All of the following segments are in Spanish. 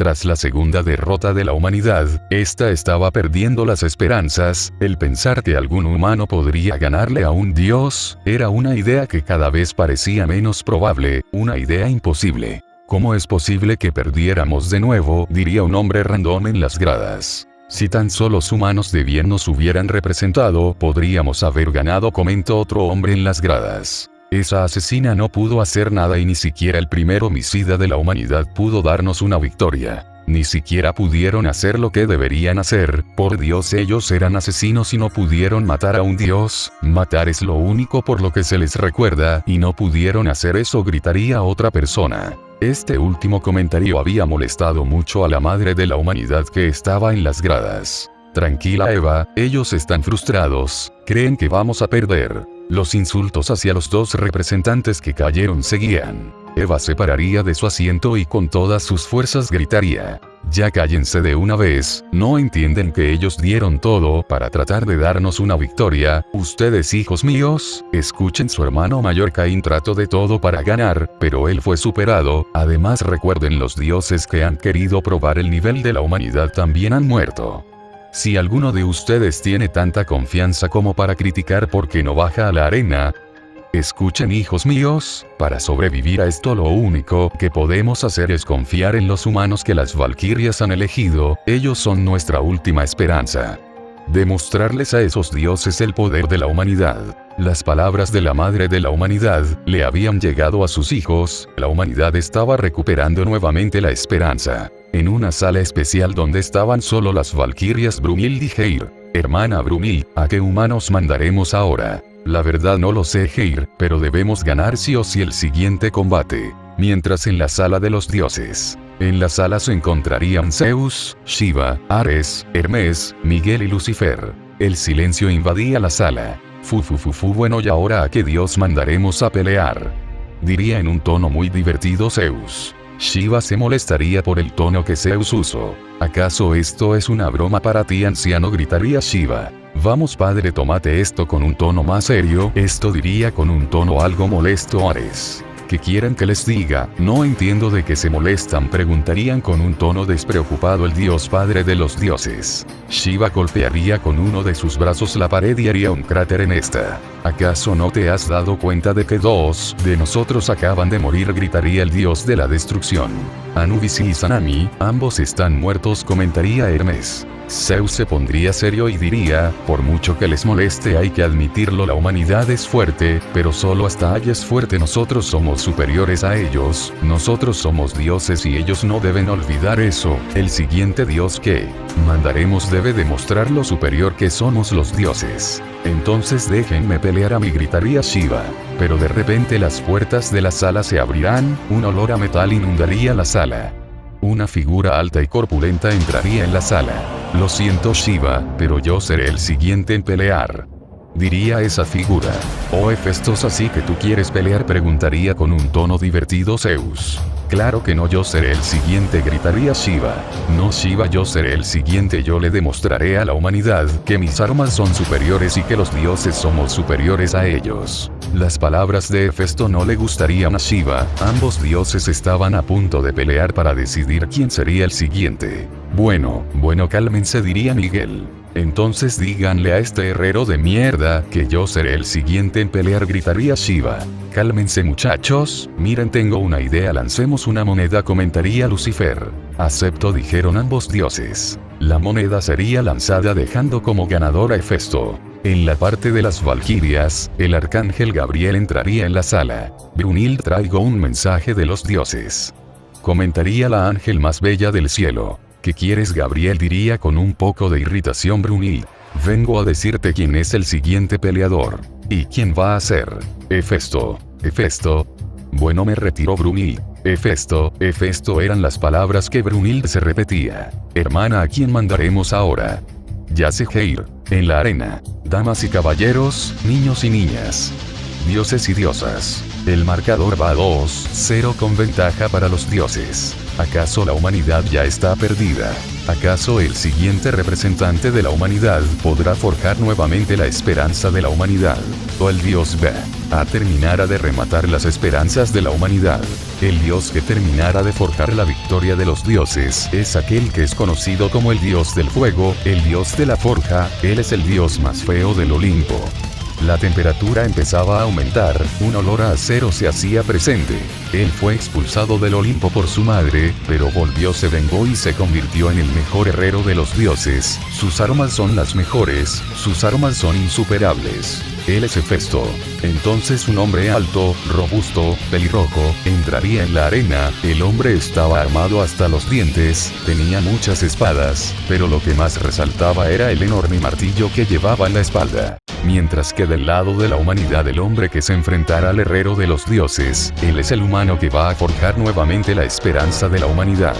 Tras la segunda derrota de la humanidad, esta estaba perdiendo las esperanzas. El pensar que algún humano podría ganarle a un dios, era una idea que cada vez parecía menos probable, una idea imposible. ¿Cómo es posible que perdiéramos de nuevo?, diría un hombre random en las gradas. Si tan solo los humanos de bien nos hubieran representado, podríamos haber ganado, comentó otro hombre en las gradas. Esa asesina no pudo hacer nada y ni siquiera el primer homicida de la humanidad pudo darnos una victoria. Ni siquiera pudieron hacer lo que deberían hacer. Por Dios, ellos eran asesinos y no pudieron matar a un dios. Matar es lo único por lo que se les recuerda, y no pudieron hacer eso, gritaría otra persona. Este último comentario había molestado mucho a la madre de la humanidad que estaba en las gradas. Tranquila Eva, ellos están frustrados, creen que vamos a perder. Los insultos hacia los dos representantes que cayeron seguían. Eva se pararía de su asiento y con todas sus fuerzas gritaría: ya cállense de una vez, ¿no entienden que ellos dieron todo para tratar de darnos una victoria? Ustedes, hijos míos, escuchen, su hermano mayor Caín trató de todo para ganar, pero él fue superado. Además, recuerden, los dioses que han querido probar el nivel de la humanidad también han muerto. Si alguno de ustedes tiene tanta confianza como para criticar por qué no baja a la arena, escuchen, hijos míos, para sobrevivir a esto lo único que podemos hacer es confiar en los humanos que las valquirias han elegido. Ellos son nuestra última esperanza. Demostrarles a esos dioses el poder de la humanidad. Las palabras de la madre de la humanidad le habían llegado a sus hijos. La humanidad estaba recuperando nuevamente la esperanza. En una sala especial donde estaban solo las valquirias Brunhild y Heir. Hermana Brunhild, ¿a qué humanos mandaremos ahora? La verdad no lo sé, Heir, pero debemos ganar sí o sí el siguiente combate. Mientras en la sala de los dioses. En la sala se encontrarían Zeus, Shiva, Ares, Hermes, Miguel y Lucifer. El silencio invadía la sala. Bueno, ¿y ahora a qué dios mandaremos a pelear?, diría en un tono muy divertido Zeus. Shiva se molestaría por el tono que Zeus usó. ¿Acaso esto es una broma para ti, anciano?, gritaría Shiva. Vamos, padre, tómate esto con un tono más serio. Esto, diría con un tono algo molesto Ares. ¿Qué quieren que les diga? No entiendo de qué se molestan, preguntarían con un tono despreocupado el dios padre de los dioses. Shiva golpearía con uno de sus brazos la pared y haría un cráter en esta. ¿Acaso no te has dado cuenta de que dos de nosotros acaban de morir?, gritaría el dios de la destrucción. Anubis y Sanami, ambos están muertos, comentaría Hermes. Zeus se pondría serio y diría: por mucho que les moleste, hay que admitirlo, la humanidad es fuerte, pero solo hasta ahí es fuerte. Nosotros somos superiores a ellos, nosotros somos dioses y ellos no deben olvidar eso. El siguiente dios que mandaremos debe demostrar lo superior que somos los dioses. Entonces déjenme pelear a mí, gritaría Shiva. Pero de repente las puertas de la sala se abrirán, un olor a metal inundaría la sala. Una figura alta y corpulenta entraría en la sala. Lo siento, Shiva, pero yo seré el siguiente en pelear, diría esa figura. Oh, Hefestos, ¿así que tú quieres pelear?, preguntaría con un tono divertido Zeus. Claro que no, yo seré el siguiente, gritaría Shiva. No, Shiva, yo seré el siguiente, yo le demostraré a la humanidad que mis armas son superiores y que los dioses somos superiores a ellos. Las palabras de Hefesto no le gustarían a Shiva. Ambos dioses estaban a punto de pelear para decidir quién sería el siguiente. Bueno, cálmense, diría Miguel. Entonces díganle a este herrero de mierda que yo seré el siguiente en pelear, gritaría Shiva. Cálmense, muchachos, miren, tengo una idea, lancemos una moneda, comentaría Lucifer. Acepto, dijeron ambos dioses. La moneda sería lanzada dejando como ganador a Hefesto. En la parte de las valquirias, el arcángel Gabriel entraría en la sala. Brunhild, traigo un mensaje de los dioses, comentaría la ángel más bella del cielo. ¿Qué quieres, Gabriel?, diría con un poco de irritación Brunhild. Vengo a decirte quién es el siguiente peleador. ¿Y quién va a ser? Hefesto. ¿Hefesto? Bueno, me retiró Brunhild. Hefesto eran las palabras que Brunhild se repetía. Hermana, ¿a quién mandaremos ahora? Ya sé, Heir. En la arena. Damas y caballeros, niños y niñas, dioses y diosas. El marcador va a 2-0 con ventaja para los dioses. ¿Acaso la humanidad ya está perdida? ¿Acaso el siguiente representante de la humanidad podrá forjar nuevamente la esperanza de la humanidad? ¿O el dios va a terminar de rematar las esperanzas de la humanidad? El dios que terminara de forjar la victoria de los dioses es aquel que es conocido como el dios del fuego, el dios de la forja. Él es el dios más feo del Olimpo. La temperatura empezaba a aumentar, un olor a acero se hacía presente. Él fue expulsado del Olimpo por su madre, pero volvió, se vengó y se convirtió en el mejor herrero de los dioses. Sus armas son las mejores, sus armas son insuperables. Él es Hefesto. Entonces un hombre alto, robusto, pelirrojo, entraría en la arena. El hombre estaba armado hasta los dientes, tenía muchas espadas, pero lo que más resaltaba era el enorme martillo que llevaba en la espalda. Mientras que del lado de la humanidad el hombre que se enfrentara al herrero de los dioses, él es el humano que va a forjar nuevamente la esperanza de la humanidad.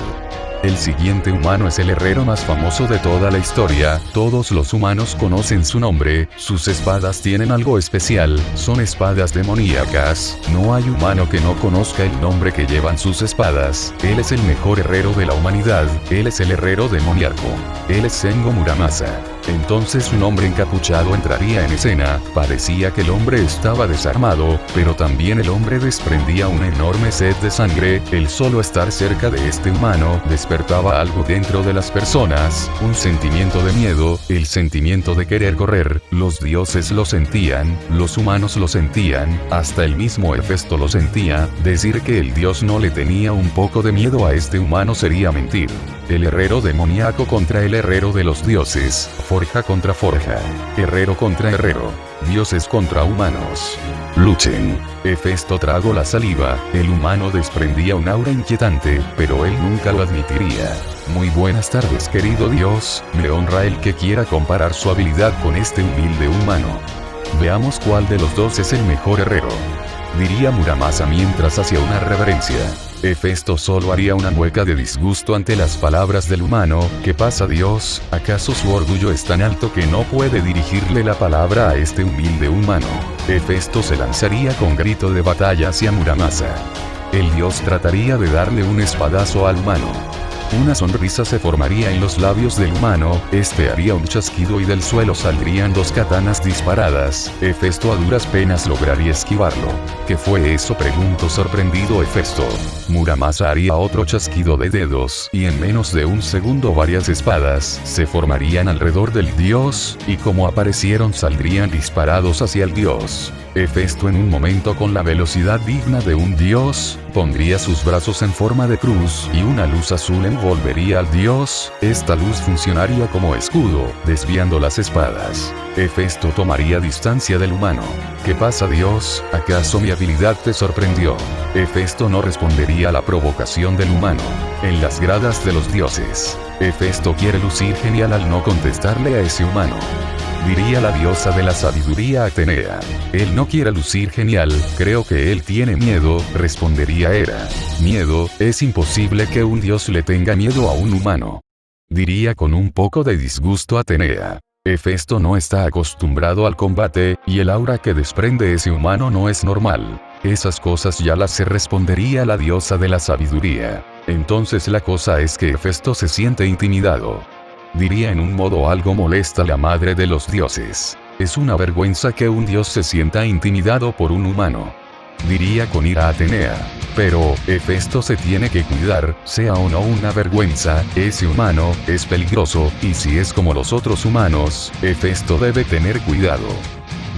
El siguiente humano es el herrero más famoso de toda la historia, todos los humanos conocen su nombre, sus espadas tienen algo especial, son espadas demoníacas, no hay humano que no conozca el nombre que llevan sus espadas. Él es el mejor herrero de la humanidad, él es el herrero demoníaco, él es Sengo Muramasa. Entonces un hombre encapuchado entraría en escena, parecía que el hombre estaba desarmado, pero también el hombre desprendía una enorme sed de sangre, el solo estar cerca de este humano despertaba algo dentro de las personas, un sentimiento de miedo, el sentimiento de querer correr, los dioses lo sentían, los humanos lo sentían, hasta el mismo Hefesto lo sentía, decir que el dios no le tenía un poco de miedo a este humano sería mentir. El herrero demoníaco contra el herrero de los dioses, forja contra forja, herrero contra herrero, dioses contra humanos. Luchen. Hefesto tragó la saliva, el humano desprendía un aura inquietante, pero él nunca lo admitiría. Muy buenas tardes querido dios, me honra el que quiera comparar su habilidad con este humilde humano. Veamos cuál de los dos es el mejor herrero. Diría Muramasa mientras hacía una reverencia. Hefesto solo haría una mueca de disgusto ante las palabras del humano. ¿Qué pasa Dios? ¿Acaso su orgullo es tan alto que no puede dirigirle la palabra a este humilde humano? Hefesto se lanzaría con grito de batalla hacia Muramasa. El dios trataría de darle un espadazo al humano. Una sonrisa se formaría en los labios del humano, este haría un chasquido y del suelo saldrían dos katanas disparadas. Hefesto a duras penas lograría esquivarlo. ¿Qué fue eso? Preguntó sorprendido Hefesto. Muramasa haría otro chasquido de dedos, y en menos de un segundo varias espadas se formarían alrededor del dios, y como aparecieron saldrían disparados hacia el dios. Hefesto en un momento con la velocidad digna de un dios, pondría sus brazos en forma de cruz y una luz azul envolvería al dios, esta luz funcionaría como escudo, desviando las espadas. Hefesto tomaría distancia del humano. ¿Qué pasa Dios? ¿Acaso mi habilidad te sorprendió? Hefesto no respondería a la provocación del humano. En las gradas de los dioses, Hefesto quiere lucir genial al no contestarle a ese humano. Diría la diosa de la sabiduría Atenea. Él no quiere lucir genial, creo que él tiene miedo, respondería Hera. Miedo, es imposible que un dios le tenga miedo a un humano. Diría con un poco de disgusto Atenea. Hefesto no está acostumbrado al combate, y el aura que desprende ese humano no es normal. Esas cosas ya las se respondería la diosa de la sabiduría. Entonces la cosa es que Hefesto se siente intimidado. Diría en un modo algo molesta la madre de los dioses. Es una vergüenza que un dios se sienta intimidado por un humano. Diría con ira a Atenea. Pero, Hefesto se tiene que cuidar, sea o no una vergüenza, ese humano, es peligroso, y si es como los otros humanos, Hefesto debe tener cuidado.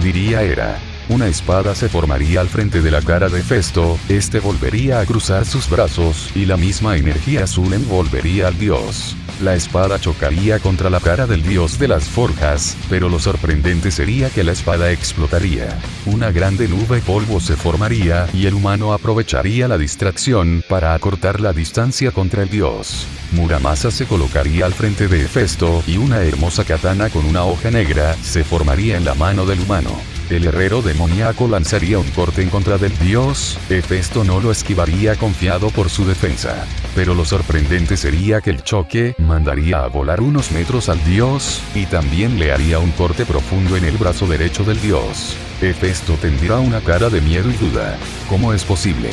Diría Hera. Una espada se formaría al frente de la cara de Hefesto, este volvería a cruzar sus brazos, y la misma energía azul envolvería al dios. La espada chocaría contra la cara del dios de las forjas, pero lo sorprendente sería que la espada explotaría. Una grande nube de polvo se formaría, y el humano aprovecharía la distracción para acortar la distancia contra el dios. Muramasa se colocaría al frente de Hefesto, y una hermosa katana con una hoja negra se formaría en la mano del humano. El herrero demoníaco lanzaría un corte en contra del dios, Hefesto no lo esquivaría confiado por su defensa. Pero lo sorprendente sería que el choque mandaría a volar unos metros al dios, y también le haría un corte profundo en el brazo derecho del dios. Hefesto tendría una cara de miedo y duda. ¿Cómo es posible?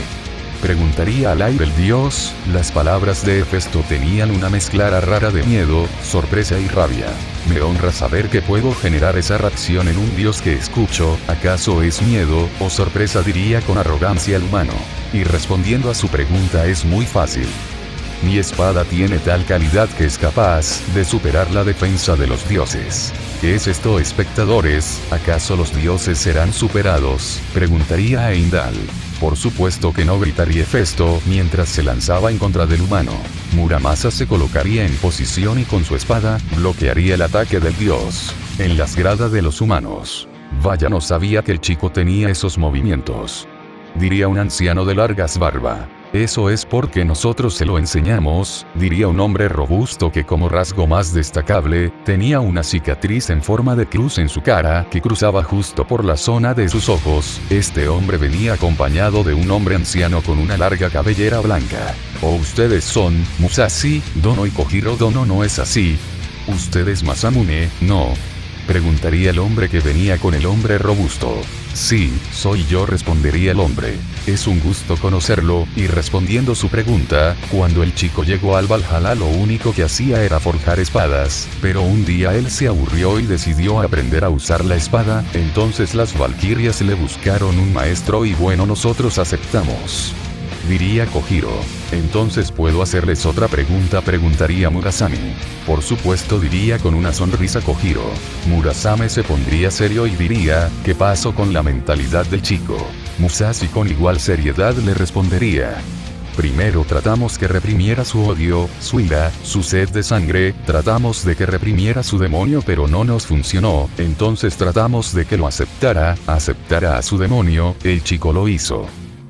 Preguntaría al aire el dios, las palabras de Hefesto tenían una mezcla rara de miedo, sorpresa y rabia. Me honra saber que puedo generar esa reacción en un dios que escucho, ¿acaso es miedo o sorpresa? Diría con arrogancia el humano. y respondiendo a su pregunta es muy fácil. Mi espada tiene tal calidad que es capaz de superar la defensa de los dioses. ¿Qué es esto, espectadores? ¿Acaso los dioses serán superados?, preguntaría Heimdall. Por supuesto que no, gritaría Hefesto mientras se lanzaba en contra del humano. Muramasa se colocaría en posición y con su espada bloquearía el ataque del dios en las gradas de los humanos. Vaya, no sabía que el chico tenía esos movimientos, diría un anciano de largas barba. Eso es porque nosotros se lo enseñamos, diría un hombre robusto que como rasgo más destacable, tenía una cicatriz en forma de cruz en su cara que cruzaba justo por la zona de sus ojos. Este hombre venía acompañado de un hombre anciano con una larga cabellera blanca. ¿O ustedes son Musashi, Dono y Kojiro? Dono no es así. ¿Ustedes Masamune? No, preguntaría el hombre que venía con el hombre robusto. Sí, soy yo, respondería el hombre. Es un gusto conocerlo, y respondiendo su pregunta, cuando el chico llegó al Valhalla lo único que hacía era forjar espadas, pero un día él se aburrió y decidió aprender a usar la espada, entonces las valquirias le buscaron un maestro y bueno, nosotros aceptamos, diría Kojiro. Entonces puedo hacerles otra pregunta, preguntaría Murasame. Por supuesto, diría con una sonrisa Kojiro. Murasame se pondría serio y diría, ¿qué pasó con la mentalidad del chico? Musashi con igual seriedad le respondería. Primero tratamos que reprimiera su odio, su ira, su sed de sangre, tratamos de que reprimiera su demonio pero no nos funcionó, entonces tratamos de que lo aceptara a su demonio, el chico lo hizo.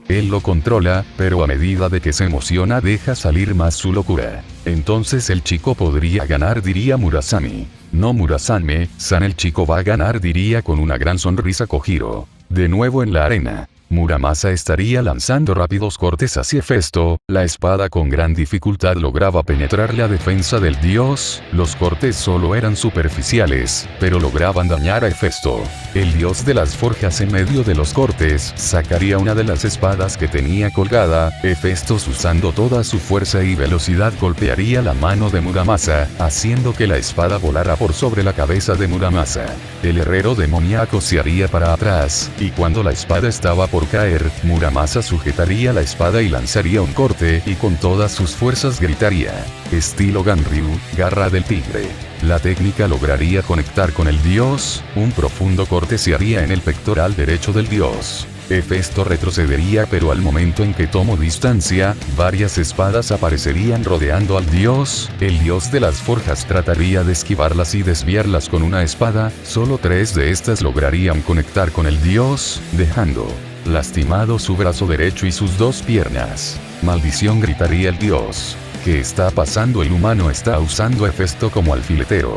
Él lo controla, pero a medida de que se emociona deja salir más su locura. Entonces el chico podría ganar, diría Murasame. No, Murasame-san, el chico va a ganar, diría con una gran sonrisa Kojiro. De nuevo en la arena, Muramasa estaría lanzando rápidos cortes hacia Hefesto, la espada con gran dificultad lograba penetrar la defensa del dios, los cortes solo eran superficiales, pero lograban dañar a Hefesto. El dios de las forjas en medio de los cortes sacaría una de las espadas que tenía colgada, Hefesto usando toda su fuerza y velocidad golpearía la mano de Muramasa, haciendo que la espada volara por sobre la cabeza de Muramasa. El herrero demoníaco se haría para atrás, y cuando la espada estaba por caer, Muramasa sujetaría la espada y lanzaría un corte y con todas sus fuerzas gritaría, estilo Ganryu, garra del tigre. La técnica lograría conectar con el dios, un profundo corte se haría en el pectoral derecho del dios. Hefesto retrocedería, pero al momento en que tomó distancia, varias espadas aparecerían rodeando al dios, el dios de las forjas trataría de esquivarlas y desviarlas con una espada, solo 3 de estas lograrían conectar con el dios, dejando lastimado su brazo derecho y sus 2 piernas. Maldición, gritaría el dios. ¿Qué está pasando? El humano está usando a Hefesto como alfiletero,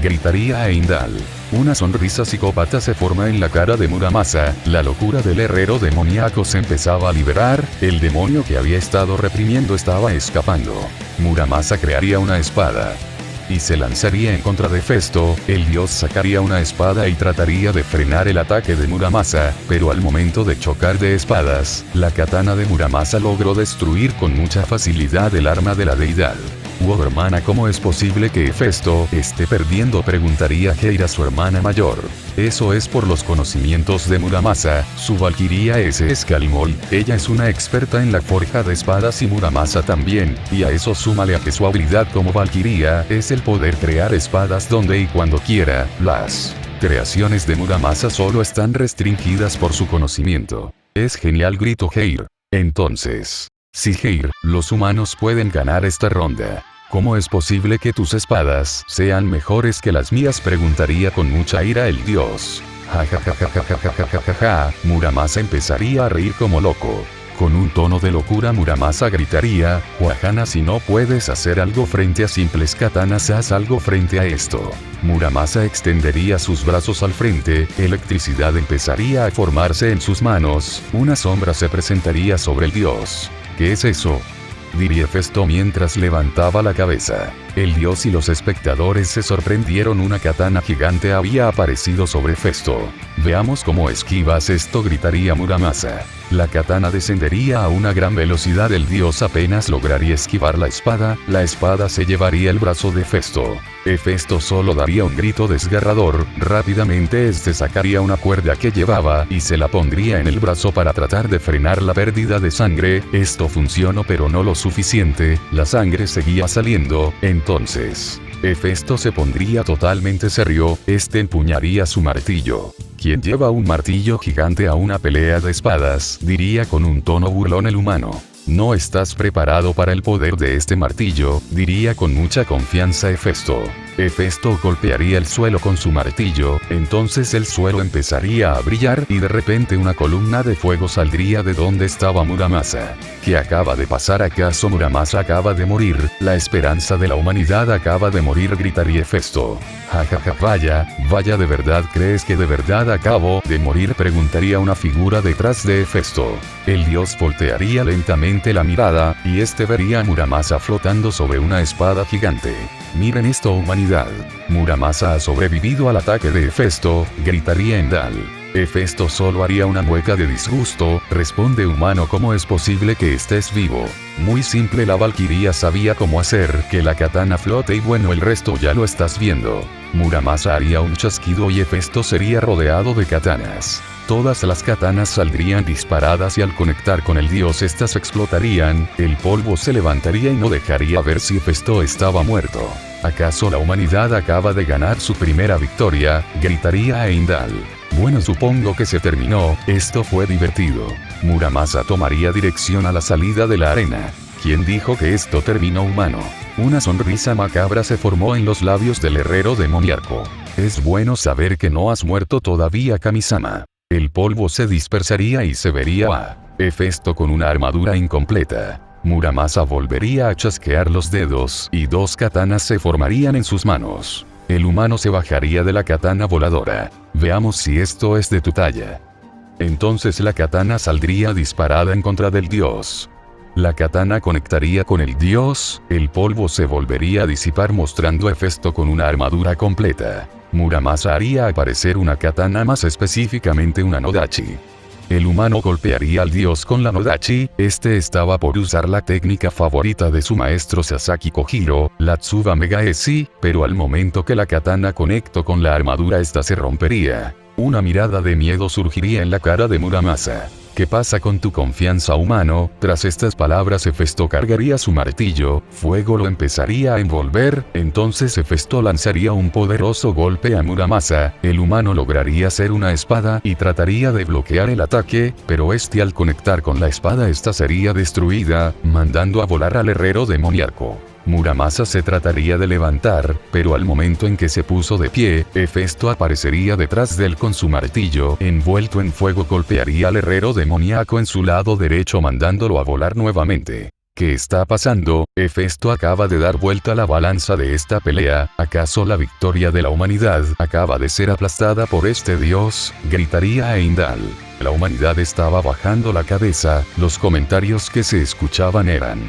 gritaría Heimdall. Una sonrisa psicópata se forma en la cara de Muramasa, la locura del herrero demoníaco se empezaba a liberar, el demonio que había estado reprimiendo estaba escapando. Muramasa crearía una espada y se lanzaría en contra de Hefesto, el dios sacaría una espada y trataría de frenar el ataque de Muramasa, pero al momento de chocar de espadas, la katana de Muramasa logró destruir con mucha facilidad el arma de la deidad. «Wow, hermana, ¿cómo es posible que Hefesto esté perdiendo?», preguntaría Heira, su hermana mayor. Eso es por los conocimientos de Muramasa, su valquiria es Escalimol, ella es una experta en la forja de espadas y Muramasa también, y a eso súmale a que su habilidad como valquiria es el poder crear espadas donde y cuando quiera. Las creaciones de Muramasa solo están restringidas por su conocimiento. Es genial, gritó Heir. Entonces, si Heir, los humanos pueden ganar esta ronda, ¿cómo es posible que tus espadas sean mejores que las mías?, preguntaría con mucha ira el dios. Ja. Muramasa empezaría a reír como loco. Con un tono de locura Muramasa gritaría, «Huajana, si no puedes hacer algo frente a simples katanas, haz algo frente a esto». Muramasa extendería sus brazos al frente, electricidad empezaría a formarse en sus manos, una sombra se presentaría sobre el dios. «¿Qué es eso?», diría Hefesto mientras levantaba la cabeza. El dios y los espectadores se sorprendieron, una katana gigante había aparecido sobre Hefesto. Veamos cómo esquivas esto, gritaría Muramasa. La katana descendería a una gran velocidad, el dios apenas lograría esquivar la espada se llevaría el brazo de Hefesto. Hefesto solo daría un grito desgarrador, rápidamente este sacaría una cuerda que llevaba y se la pondría en el brazo para tratar de frenar la pérdida de sangre. Esto funcionó pero no lo suficiente, la sangre seguía saliendo, entonces Hefesto se pondría totalmente serio, empuñaría su martillo. Quien lleva un martillo gigante a una pelea de espadas, diría con un tono burlón el humano. No estás preparado para el poder de este martillo, diría con mucha confianza Hefesto. Hefesto golpearía el suelo con su martillo, entonces el suelo empezaría a brillar y de repente una columna de fuego saldría de donde estaba Muramasa. ¿Qué acaba de pasar? ¿Acaso Muramasa acaba de morir? La esperanza de la humanidad acaba de morir, gritaría Hefesto. Jajaja, vaya, ¿de verdad crees que de verdad acabo de morir?, preguntaría una figura detrás de Hefesto. El dios voltearía lentamente la mirada, y vería a Muramasa flotando sobre una espada gigante. Miren esto, humanidad. Muramasa ha sobrevivido al ataque de Hefesto, gritaría Heimdall. Hefesto solo haría una mueca de disgusto, responde humano, ¿cómo es posible que estés vivo? Muy simple, la valquiria sabía cómo hacer que la katana flote y bueno, el resto ya lo estás viendo. Muramasa haría un chasquido y Hefesto sería rodeado de katanas. Todas las katanas saldrían disparadas y al conectar con el dios estas explotarían, el polvo se levantaría y no dejaría ver si Hefesto estaba muerto. ¿Acaso la humanidad acaba de ganar su primera victoria?, gritaría Heimdall. Bueno, supongo que se terminó, esto fue divertido. Muramasa tomaría dirección a la salida de la arena. ¿Quién dijo que esto terminó, humano? Una sonrisa macabra se formó en los labios del herrero demoníaco. Es bueno saber que no has muerto todavía, Kamisama. El polvo se dispersaría y se vería a Hefesto con una armadura incompleta. Muramasa volvería a chasquear los dedos y dos katanas se formarían en sus manos. El humano se bajaría de la katana voladora. Veamos si esto es de tu talla. Entonces la katana saldría disparada en contra del dios. La katana conectaría con el dios, el polvo se volvería a disipar mostrando a Hefesto con una armadura completa. Muramasa haría aparecer una katana, más específicamente una Nodachi. El humano golpearía al dios con la Nodachi, estaba por usar la técnica favorita de su maestro Sasaki Kojiro, la Tsuba Megaesi, pero al momento que la katana conectó con la armadura esta se rompería. Una mirada de miedo surgiría en la cara de Muramasa. ¿Qué pasa con tu confianza, humano? Tras estas palabras Hefesto cargaría su martillo, fuego lo empezaría a envolver, entonces Hefesto lanzaría un poderoso golpe a Muramasa, el humano lograría hacer una espada y trataría de bloquear el ataque, pero al conectar con la espada esta sería destruida, mandando a volar al herrero demoníaco. Muramasa se trataría de levantar, pero al momento en que se puso de pie, Hefesto aparecería detrás de él con su martillo, envuelto en fuego, golpearía al herrero demoníaco en su lado derecho mandándolo a volar nuevamente. ¿Qué está pasando? Hefesto acaba de dar vuelta la balanza de esta pelea, ¿acaso la victoria de la humanidad acaba de ser aplastada por este dios? Gritaría Heimdall. La humanidad estaba bajando la cabeza, los comentarios que se escuchaban eran: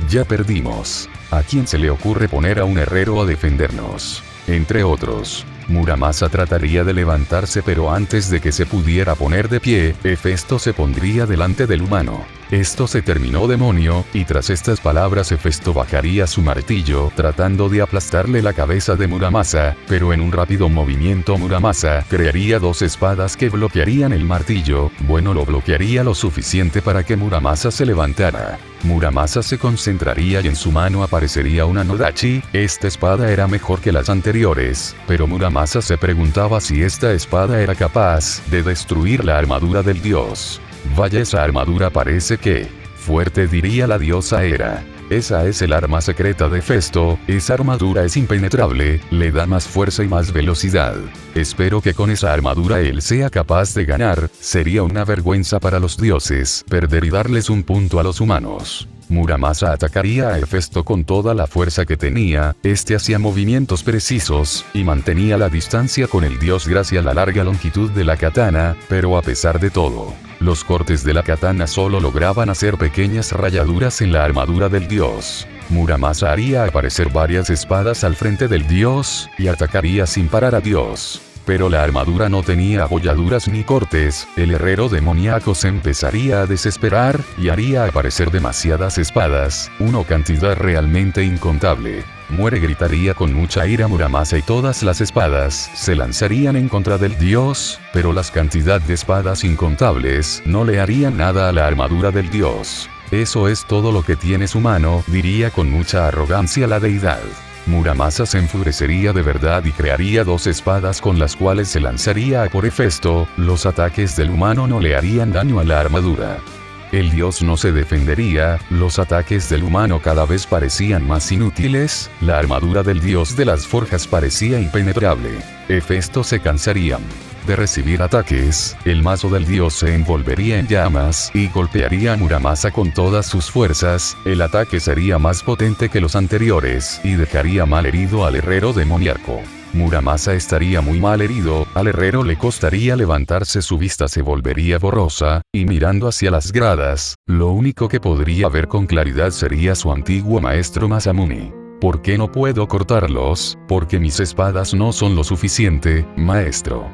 ya perdimos. ¿A quién se le ocurre poner a un herrero a defendernos? Entre otros. Muramasa trataría de levantarse, pero antes de que se pudiera poner de pie, Hefesto se pondría delante del humano. Esto se terminó, demonio, y tras estas palabras Hefesto bajaría su martillo tratando de aplastarle la cabeza de Muramasa, pero en un rápido movimiento Muramasa crearía dos espadas que bloquearían el martillo, bueno, lo bloquearía lo suficiente para que Muramasa se levantara. Muramasa se concentraría y en su mano aparecería una Nodachi, esta espada era mejor que las anteriores, pero Muramasa se preguntaba si esta espada era capaz de destruir la armadura del dios. Vaya, esa armadura parece que fuerte, diría la diosa Hera. Esa es el arma secreta de Hefesto, esa armadura es impenetrable, le da más fuerza y más velocidad. Espero que con esa armadura él sea capaz de ganar, sería una vergüenza para los dioses perder y darles un punto a los humanos. Muramasa atacaría a Hefesto con toda la fuerza que tenía, hacía movimientos precisos, y mantenía la distancia con el dios gracias a la larga longitud de la katana, pero a pesar de todo, los cortes de la katana solo lograban hacer pequeñas rayaduras en la armadura del dios. Muramasa haría aparecer varias espadas al frente del dios, y atacaría sin parar a Dios. Pero la armadura no tenía abolladuras ni cortes, el herrero demoníaco se empezaría a desesperar, y haría aparecer demasiadas espadas, una cantidad realmente incontable. Muere, gritaría con mucha ira Muramasa, y todas las espadas se lanzarían en contra del dios, pero las cantidad de espadas incontables no le harían nada a la armadura del dios. Eso es todo lo que tiene su mano, diría con mucha arrogancia la deidad. Muramasa se enfurecería de verdad y crearía 2 espadas con las cuales se lanzaría a por Hefesto. Los ataques del humano no le harían daño a la armadura. El dios no se defendería, los ataques del humano cada vez parecían más inútiles, la armadura del dios de las forjas parecía impenetrable. Hefesto se cansaría de recibir ataques, el mazo del dios se envolvería en llamas y golpearía a Muramasa con todas sus fuerzas, el ataque sería más potente que los anteriores y dejaría mal herido al herrero demoníaco. Muramasa estaría muy mal herido, al herrero le costaría levantarse, su vista se volvería borrosa, y mirando hacia las gradas, lo único que podría ver con claridad sería su antiguo maestro Masamune. ¿Por qué no puedo cortarlos? Porque mis espadas no son lo suficiente, maestro.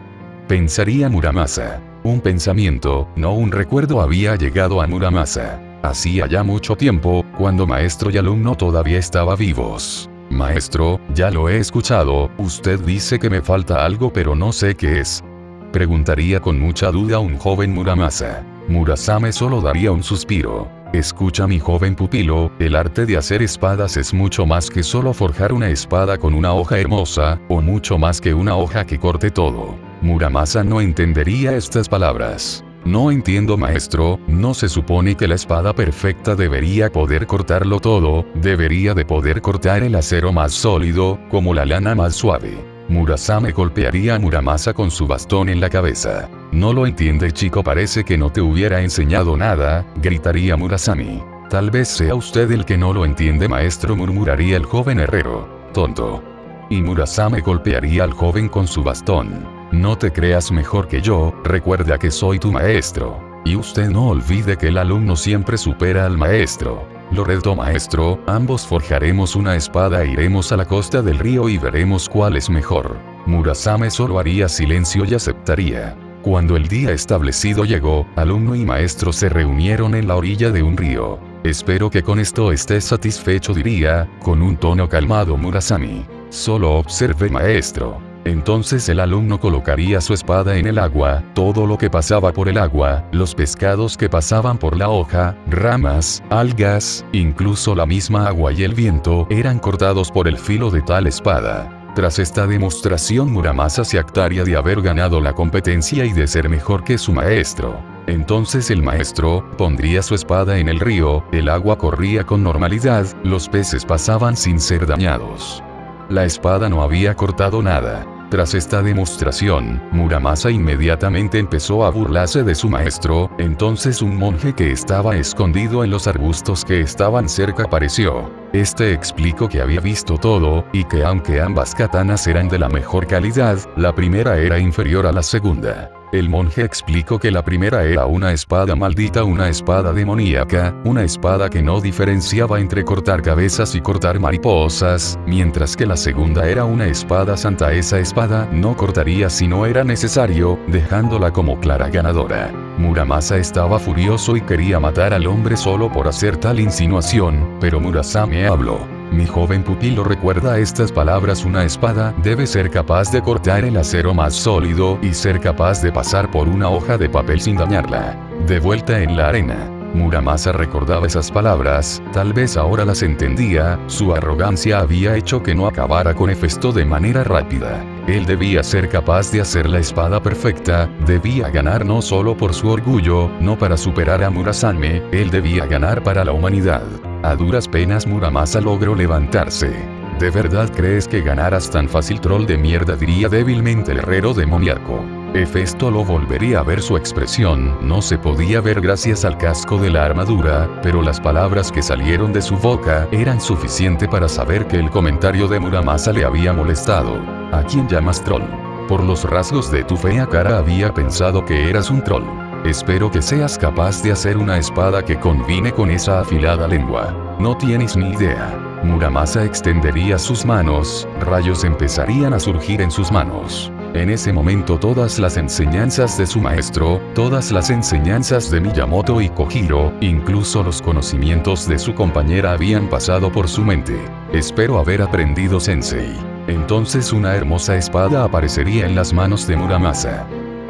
Pensaría Muramasa. Un pensamiento, no un recuerdo, había llegado a Muramasa. Hacía ya mucho tiempo, cuando maestro y alumno todavía estaban vivos. Maestro, ya lo he escuchado, usted dice que me falta algo pero no sé qué es. Preguntaría con mucha duda un joven Muramasa. Murasame solo daría un suspiro. Escucha, mi joven pupilo, el arte de hacer espadas es mucho más que solo forjar una espada con una hoja hermosa, o mucho más que una hoja que corte todo. Muramasa no entendería estas palabras. No entiendo, maestro, ¿no se supone que la espada perfecta debería poder cortarlo todo? Debería de poder cortar el acero más sólido, como la lana más suave. Murasame golpearía a Muramasa con su bastón en la cabeza. No lo entiende, chico, parece que no te hubiera enseñado nada, gritaría Murasame. Tal vez sea usted el que no lo entiende, maestro, murmuraría el joven herrero. Tonto. Y Murasame golpearía al joven con su bastón. No te creas mejor que yo, recuerda que soy tu maestro. Y usted no olvide que el alumno siempre supera al maestro. Lo reto, maestro, ambos forjaremos una espada e iremos a la costa del río y veremos cuál es mejor. Murasame solo haría silencio y aceptaría. Cuando el día establecido llegó, alumno y maestro se reunieron en la orilla de un río. Espero que con esto estés satisfecho, diría, con un tono calmado Murasame. Solo observe, maestro. Entonces el alumno colocaría su espada en el agua, todo lo que pasaba por el agua, los pescados que pasaban por la hoja, ramas, algas, incluso la misma agua y el viento, eran cortados por el filo de tal espada. Tras esta demostración, Muramasa se jactaría de haber ganado la competencia y de ser mejor que su maestro. Entonces el maestro pondría su espada en el río, el agua corría con normalidad, los peces pasaban sin ser dañados. La espada no había cortado nada. Tras esta demostración, Muramasa inmediatamente empezó a burlarse de su maestro, entonces un monje que estaba escondido en los arbustos que estaban cerca apareció. Este explicó que había visto todo, y que aunque ambas katanas eran de la mejor calidad, la primera era inferior a la segunda. El monje explicó que la primera era una espada maldita, una espada demoníaca, una espada que no diferenciaba entre cortar cabezas y cortar mariposas, mientras que la segunda era una espada santa. Esa espada no cortaría si no era necesario, dejándola como clara ganadora. Muramasa estaba furioso y quería matar al hombre solo por hacer tal insinuación, pero Murasame habló. Mi joven pupilo, recuerda estas palabras: una espada debe ser capaz de cortar el acero más sólido y ser capaz de pasar por una hoja de papel sin dañarla. De vuelta en la arena, Muramasa recordaba esas palabras, tal vez ahora las entendía, su arrogancia había hecho que no acabara con Hefesto de manera rápida. Él debía ser capaz de hacer la espada perfecta, debía ganar no solo por su orgullo, no para superar a Murasame, él debía ganar para la humanidad. A duras penas Muramasa logró levantarse. ¿De verdad crees que ganarás tan fácil, troll de mierda?, diría débilmente el herrero demoníaco. Hefesto lo volvería a ver, su expresión no se podía ver gracias al casco de la armadura, pero las palabras que salieron de su boca eran suficiente para saber que el comentario de Muramasa le había molestado. ¿A quién llamas troll? Por los rasgos de tu fea cara había pensado que eras un troll. Espero que seas capaz de hacer una espada que combine con esa afilada lengua. No tienes ni idea. Muramasa extendería sus manos, rayos empezarían a surgir en sus manos. En ese momento todas las enseñanzas de su maestro, todas las enseñanzas de Miyamoto y Kojiro, incluso los conocimientos de su compañera habían pasado por su mente. Espero haber aprendido Sensei. Entonces una hermosa espada aparecería en las manos de Muramasa.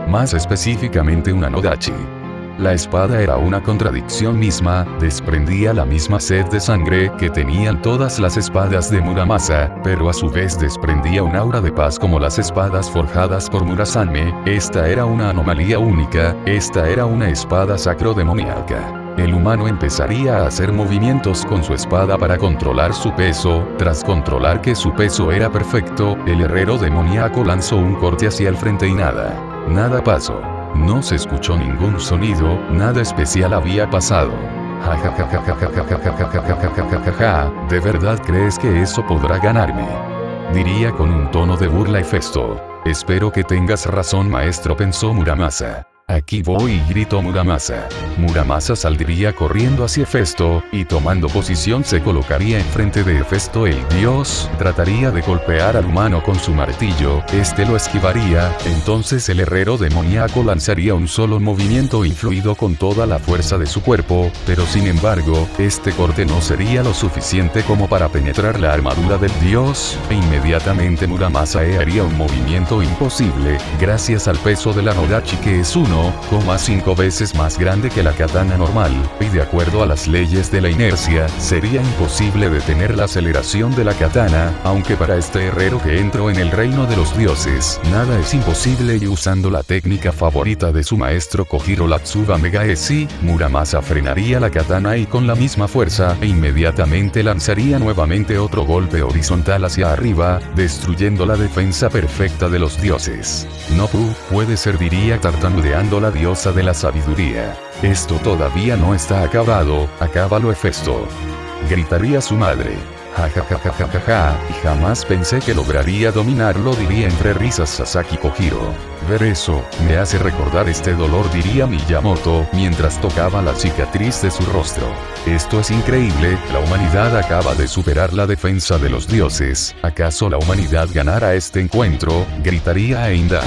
Más específicamente una Nodachi. La espada era una contradicción misma, desprendía la misma sed de sangre que tenían todas las espadas de Muramasa, pero a su vez desprendía un aura de paz como las espadas forjadas por Murasame. Esta era una anomalía única, esta era una espada sacro-demoníaca. El humano empezaría a hacer movimientos con su espada para controlar su peso. Tras controlar que su peso era perfecto, el herrero demoníaco lanzó un corte hacia el frente y nada pasó. No se escuchó ningún sonido, nada especial había pasado. ¿De verdad crees que eso podrá ganarme? Diría con un tono de burla Hefesto. Espero que tengas razón, maestro, pensó Muramasa. Aquí voy, gritó Muramasa. Muramasa saldría corriendo hacia Hefesto, y tomando posición se colocaría enfrente de Hefesto el dios, trataría de golpear al humano con su martillo, este lo esquivaría, entonces el herrero demoníaco lanzaría un solo movimiento influido con toda la fuerza de su cuerpo, pero sin embargo, este corte no sería lo suficiente como para penetrar la armadura del dios, e inmediatamente Muramasa haría un movimiento imposible, gracias al peso de la Nodachi que es 1,5 veces más grande que la katana normal, y de acuerdo a las leyes de la inercia, sería imposible detener la aceleración de la katana, aunque para este herrero que entró en el reino de los dioses, nada es imposible, y usando la técnica favorita de su maestro Kojiro Latsuba Megaesi, Muramasa frenaría la katana y con la misma fuerza, e inmediatamente lanzaría nuevamente otro golpe horizontal hacia arriba, destruyendo la defensa perfecta de los dioses. No puede ser, diría tartamudeando la diosa de la sabiduría. Esto todavía no está acabado, acábalo Hefesto. Gritaría su madre. Y jamás pensé que lograría dominarlo, diría entre risas Sasaki Kojiro. Ver eso, me hace recordar este dolor, diría Miyamoto, mientras tocaba la cicatriz de su rostro. Esto es increíble, la humanidad acaba de superar la defensa de los dioses. ¿Acaso la humanidad ganará este encuentro? Gritaría Heimdall.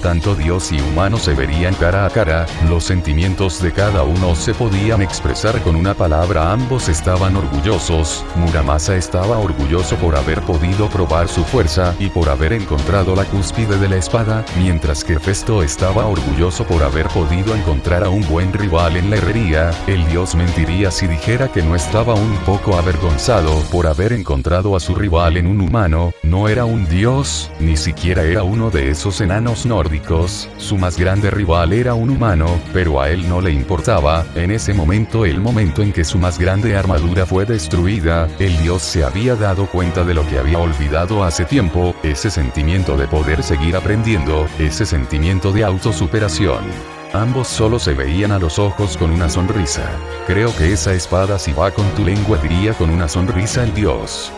Tanto Dios y humano se verían cara a cara, los sentimientos de cada uno se podían expresar con una palabra, ambos estaban orgullosos. Muramasa estaba orgulloso por haber podido probar su fuerza y por haber encontrado la cúspide de la espada, mientras que Hefesto estaba orgulloso por haber podido encontrar a un buen rival en la herrería. El dios mentiría si dijera que no estaba un poco avergonzado por haber encontrado a su rival en un humano. No era un dios, ni siquiera era uno de esos enanos nórdicos. Su más grande rival era un humano, pero a él no le importaba. En ese momento, el momento en que su más grande armadura fue destruida, el dios se había dado cuenta de lo que había olvidado hace tiempo, ese sentimiento de poder seguir aprendiendo, ese sentimiento de autosuperación. Ambos solo se veían a los ojos con una sonrisa. Creo que esa espada sí va con tu lengua, diría con una sonrisa el dios.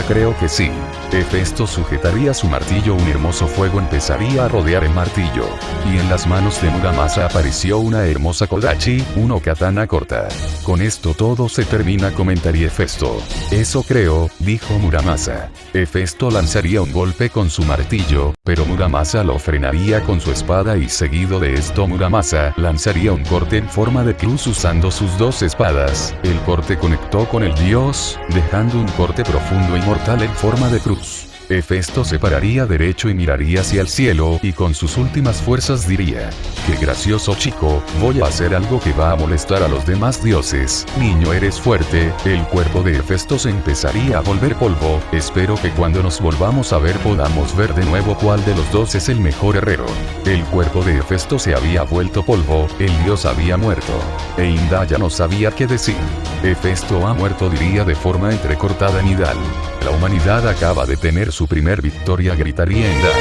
Creo que sí. Hefesto sujetaría su martillo, un hermoso fuego empezaría a rodear el martillo. Y en las manos de Muramasa apareció una hermosa kodachi, una katana corta. Con esto todo se termina, comentaría Hefesto. Eso creo, dijo Muramasa. Hefesto lanzaría un golpe con su martillo, pero Muramasa lo frenaría con su espada y seguido de esto Muramasa lanzaría un corte en forma de cruz usando sus dos espadas. El corte conectó con el dios, dejando un corte profundo y mortal en forma de cruz. Hefesto se pararía derecho y miraría hacia el cielo, y con sus últimas fuerzas diría: «Qué gracioso chico, voy a hacer algo que va a molestar a los demás dioses. Niño, eres fuerte». El cuerpo de Hefesto se empezaría a volver polvo. Espero que cuando nos volvamos a ver podamos ver de nuevo cuál de los dos es el mejor herrero. El cuerpo de Hefesto se había vuelto polvo, el dios había muerto. Heimdall ya no sabía qué decir. Hefesto ha muerto, diría de forma entrecortada Heimdall. La humanidad acaba de tener su primer victoria, gritaría Heimdall.